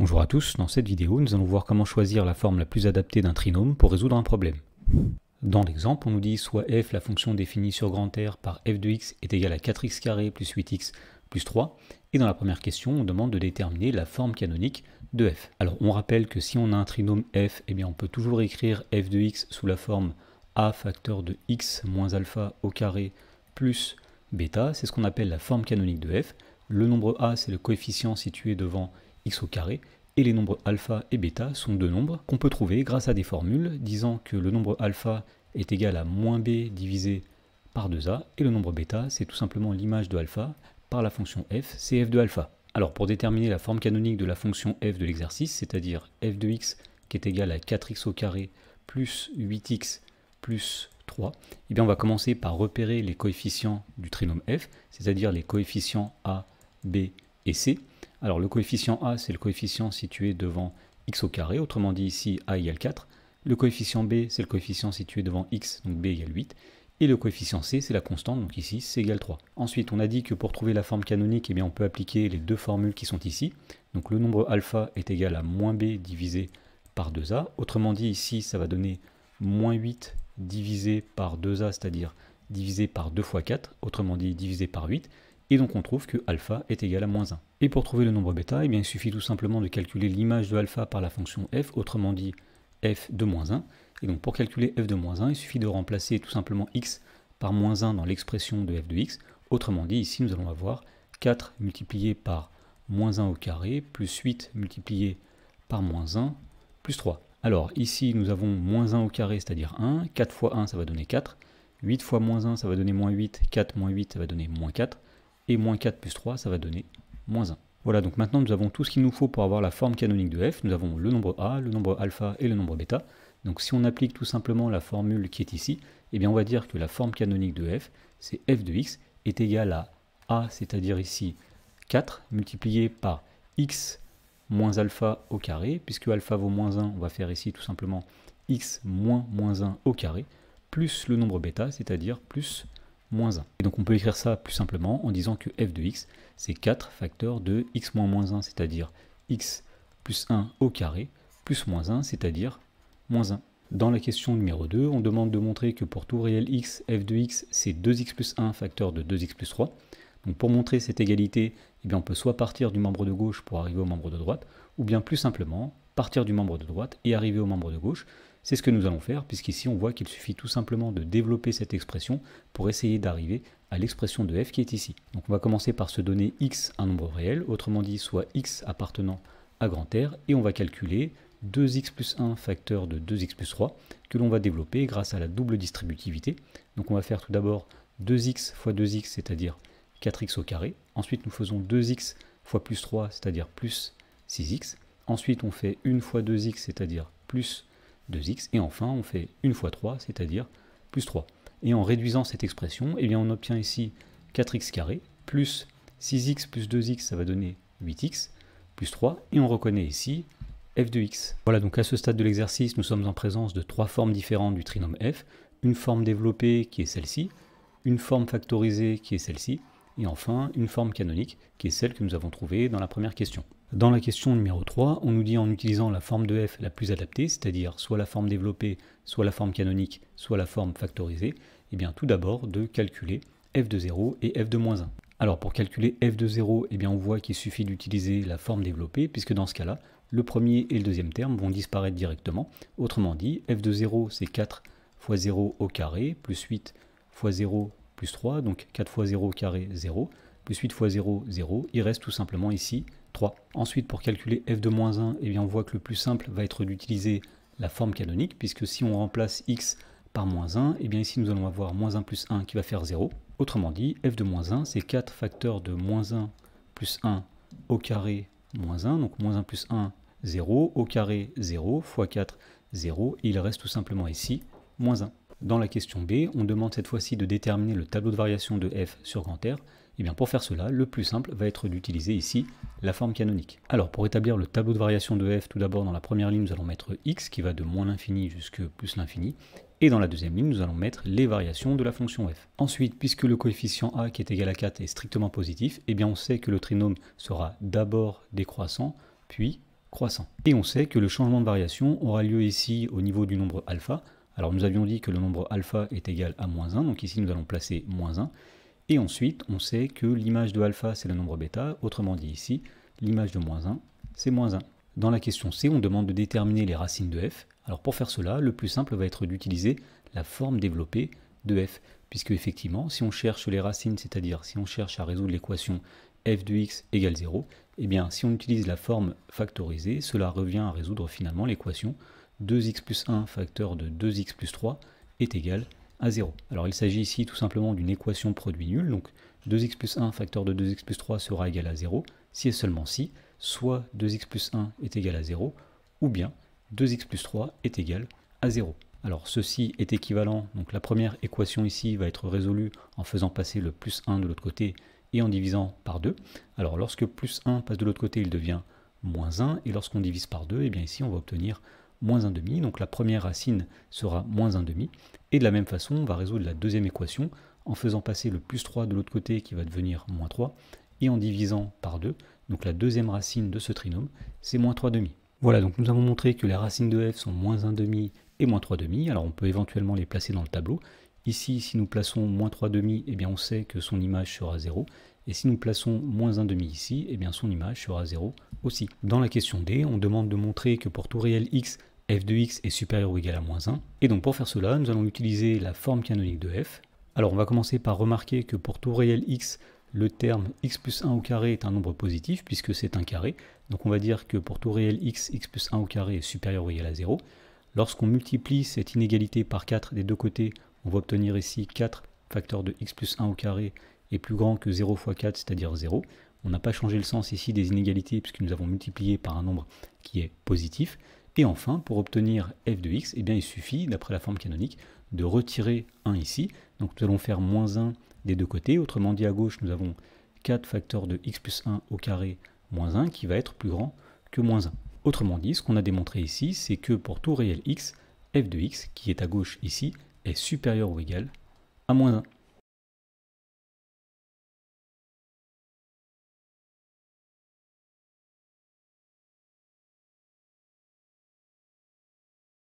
Bonjour à tous, dans cette vidéo, nous allons voir comment choisir la forme la plus adaptée d'un trinôme pour résoudre un problème. Dans l'exemple, on nous dit soit f, la fonction définie sur grand R par f de x est égale à 4x² plus 8x plus 3, et dans la première question, on demande de déterminer la forme canonique de f. Alors, on rappelle que si on a un trinôme f, eh bien, on peut toujours écrire f de x sous la forme a facteur de x moins alpha au carré plus bêta, c'est ce qu'on appelle la forme canonique de f. Le nombre a, c'est le coefficient situé devant x au carré, et les nombres alpha et bêta sont deux nombres qu'on peut trouver grâce à des formules disant que le nombre alpha est égal à moins b divisé par 2a, et le nombre bêta, c'est tout simplement l'image de alpha par la fonction f, c'est f de alpha. Alors pour déterminer la forme canonique de la fonction f de l'exercice, c'est-à-dire f de x qui est égal à 4x au carré plus 8x plus 3, eh bien on va commencer par repérer les coefficients du trinôme f, c'est-à-dire les coefficients a, b et c. Alors le coefficient a, c'est le coefficient situé devant x au carré, autrement dit ici a égale 4. Le coefficient b, c'est le coefficient situé devant x, donc b égale 8. Et le coefficient c, c'est la constante, donc ici c égale 3. Ensuite, on a dit que pour trouver la forme canonique, eh bien, on peut appliquer les deux formules qui sont ici. Donc le nombre alpha est égal à moins b divisé par 2a. Autrement dit, ici, ça va donner moins 8 divisé par 2a, c'est-à-dire divisé par 2 fois 4, autrement dit divisé par 8. Et donc on trouve que alpha est égal à moins 1. Et pour trouver le nombre bêta, eh bien, il suffit tout simplement de calculer l'image de alpha par la fonction f, autrement dit f de moins 1. Et donc pour calculer f de moins 1, il suffit de remplacer tout simplement x par moins 1 dans l'expression de f de x. Autrement dit, ici nous allons avoir 4 multiplié par moins 1 au carré, plus 8 multiplié par moins 1, plus 3. Alors ici nous avons moins 1 au carré, c'est-à-dire 1, 4 fois 1 ça va donner 4, 8 fois moins 1 ça va donner moins 8, 4 moins 8 ça va donner moins 4, et moins 4 plus 3 ça va donner moins 1. Voilà, donc maintenant nous avons tout ce qu'il nous faut pour avoir la forme canonique de f. Nous avons le nombre a, le nombre alpha et le nombre bêta. Donc si on applique tout simplement la formule qui est ici, eh bien on va dire que la forme canonique de f, c'est f de x est égal à a, c'est-à-dire ici 4, multiplié par x moins alpha au carré, puisque alpha vaut moins 1, on va faire ici tout simplement x moins moins 1 au carré, plus le nombre bêta, c'est-à-dire plus moins 1. Et donc on peut écrire ça plus simplement en disant que f de x, c'est 4 facteurs de x moins moins 1, c'est-à-dire x plus 1 au carré, plus moins 1, c'est-à-dire moins 1. Dans la question numéro 2, on demande de montrer que pour tout réel x, f de x, c'est 2x plus 1 facteur de 2x plus 3. Donc pour montrer cette égalité, eh bien on peut soit partir du membre de gauche pour arriver au membre de droite, ou bien plus simplement partir du membre de droite et arriver au membre de gauche. C'est ce que nous allons faire, puisqu'ici on voit qu'il suffit tout simplement de développer cette expression pour essayer d'arriver à l'expression de f qui est ici. Donc on va commencer par se donner x un nombre réel, autrement dit soit x appartenant à grand R, et on va calculer 2x plus 1 facteur de 2x plus 3, que l'on va développer grâce à la double distributivité. Donc on va faire tout d'abord 2x fois 2x, c'est-à-dire 4x au carré. Ensuite nous faisons 2x fois plus 3, c'est-à-dire plus 6x. Ensuite on fait 1 fois 2x, c'est-à-dire plus 2x, et enfin on fait 1 fois 3, c'est-à-dire plus 3. Et en réduisant cette expression, eh bien on obtient ici 4x carré, plus 6x plus 2x, ça va donner 8x, plus 3, et on reconnaît ici f de x. Voilà, donc à ce stade de l'exercice, nous sommes en présence de trois formes différentes du trinôme f, une forme développée qui est celle-ci, une forme factorisée qui est celle-ci, et enfin une forme canonique qui est celle que nous avons trouvée dans la première question. Dans la question numéro 3, on nous dit en utilisant la forme de f la plus adaptée, c'est-à-dire soit la forme développée, soit la forme canonique, soit la forme factorisée, et bien tout d'abord de calculer f de 0 et f de moins 1. Alors pour calculer f de 0, eh bien on voit qu'il suffit d'utiliser la forme développée, puisque dans ce cas-là, le premier et le deuxième terme vont disparaître directement. Autrement dit, f de 0 c'est 4 fois 0 au carré, plus 8 fois 0 plus 3, donc 4 fois 0 au carré, 0, plus 8 fois 0, 0, il reste tout simplement ici 3. Ensuite, pour calculer f de moins 1, eh bien, on voit que le plus simple va être d'utiliser la forme canonique, puisque si on remplace x par moins 1, eh bien ici nous allons avoir moins 1 plus 1 qui va faire 0. Autrement dit, f de moins 1, c'est 4 facteurs de moins 1 plus 1 au carré moins 1, donc moins 1 plus 1, 0, au carré 0, fois 4, 0, et il reste tout simplement ici moins 1. Dans la question B, on demande cette fois-ci de déterminer le tableau de variation de f sur grand R. Et bien pour faire cela, le plus simple va être d'utiliser ici la forme canonique. Alors pour établir le tableau de variation de f, tout d'abord dans la première ligne, nous allons mettre x qui va de moins l'infini jusqu'à plus l'infini. Et dans la deuxième ligne, nous allons mettre les variations de la fonction f. Ensuite, puisque le coefficient a qui est égal à 4 est strictement positif, eh bien on sait que le trinôme sera d'abord décroissant, puis croissant. Et on sait que le changement de variation aura lieu ici au niveau du nombre alpha. Alors nous avions dit que le nombre alpha est égal à moins 1, donc ici nous allons placer moins 1. Et ensuite, on sait que l'image de alpha, c'est le nombre bêta, autrement dit ici, l'image de moins 1, c'est moins 1. Dans la question C, on demande de déterminer les racines de f. Alors pour faire cela, le plus simple va être d'utiliser la forme développée de f, puisque effectivement, si on cherche les racines, c'est-à-dire si on cherche à résoudre l'équation f de x égale 0, eh bien si on utilise la forme factorisée, cela revient à résoudre finalement l'équation 2x plus 1 facteur de 2x plus 3 est égal à 0. Alors il s'agit ici tout simplement d'une équation produit nul, donc 2x plus 1 facteur de 2x plus 3 sera égal à 0, si et seulement si, soit 2x plus 1 est égal à 0, ou bien 2x plus 3 est égal à 0. Alors ceci est équivalent, donc la première équation ici va être résolue en faisant passer le plus 1 de l'autre côté et en divisant par 2. Alors lorsque plus 1 passe de l'autre côté, il devient moins 1, et lorsqu'on divise par 2, et bien ici on va obtenir moins 1 demi, donc la première racine sera moins 1 demi, et de la même façon on va résoudre la deuxième équation en faisant passer le plus 3 de l'autre côté qui va devenir moins 3, et en divisant par 2, donc la deuxième racine de ce trinôme, c'est moins 3 demi. Voilà, donc nous avons montré que les racines de f sont moins 1 demi et moins 3 demi, alors on peut éventuellement les placer dans le tableau. Ici, si nous plaçons moins 3 demi, eh bien on sait que son image sera 0, et si nous plaçons moins 1 demi ici, eh bien son image sera 0 aussi. Dans la question D, on demande de montrer que pour tout réel x, f de x est supérieur ou égal à moins 1, et donc pour faire cela, nous allons utiliser la forme canonique de f. Alors on va commencer par remarquer que pour tout réel x, le terme x plus 1 au carré est un nombre positif puisque c'est un carré. Donc on va dire que pour tout réel x, x plus 1 au carré est supérieur ou égal à 0. Lorsqu'on multiplie cette inégalité par 4 des deux côtés, on va obtenir ici 4 facteurs de x plus 1 au carré est plus grand que 0 fois 4, c'est-à-dire 0. On n'a pas changé le sens ici des inégalités puisque nous avons multiplié par un nombre qui est positif. Et enfin, pour obtenir f de x, eh bien, il suffit, d'après la forme canonique, de retirer 1 ici. Donc nous allons faire moins 1 des deux côtés. Autrement dit, à gauche, nous avons 4 facteurs de x plus 1 au carré moins 1 qui va être plus grand que moins 1. Autrement dit, ce qu'on a démontré ici, c'est que pour tout réel x, f de x, qui est à gauche ici, est supérieur ou égal à moins 1.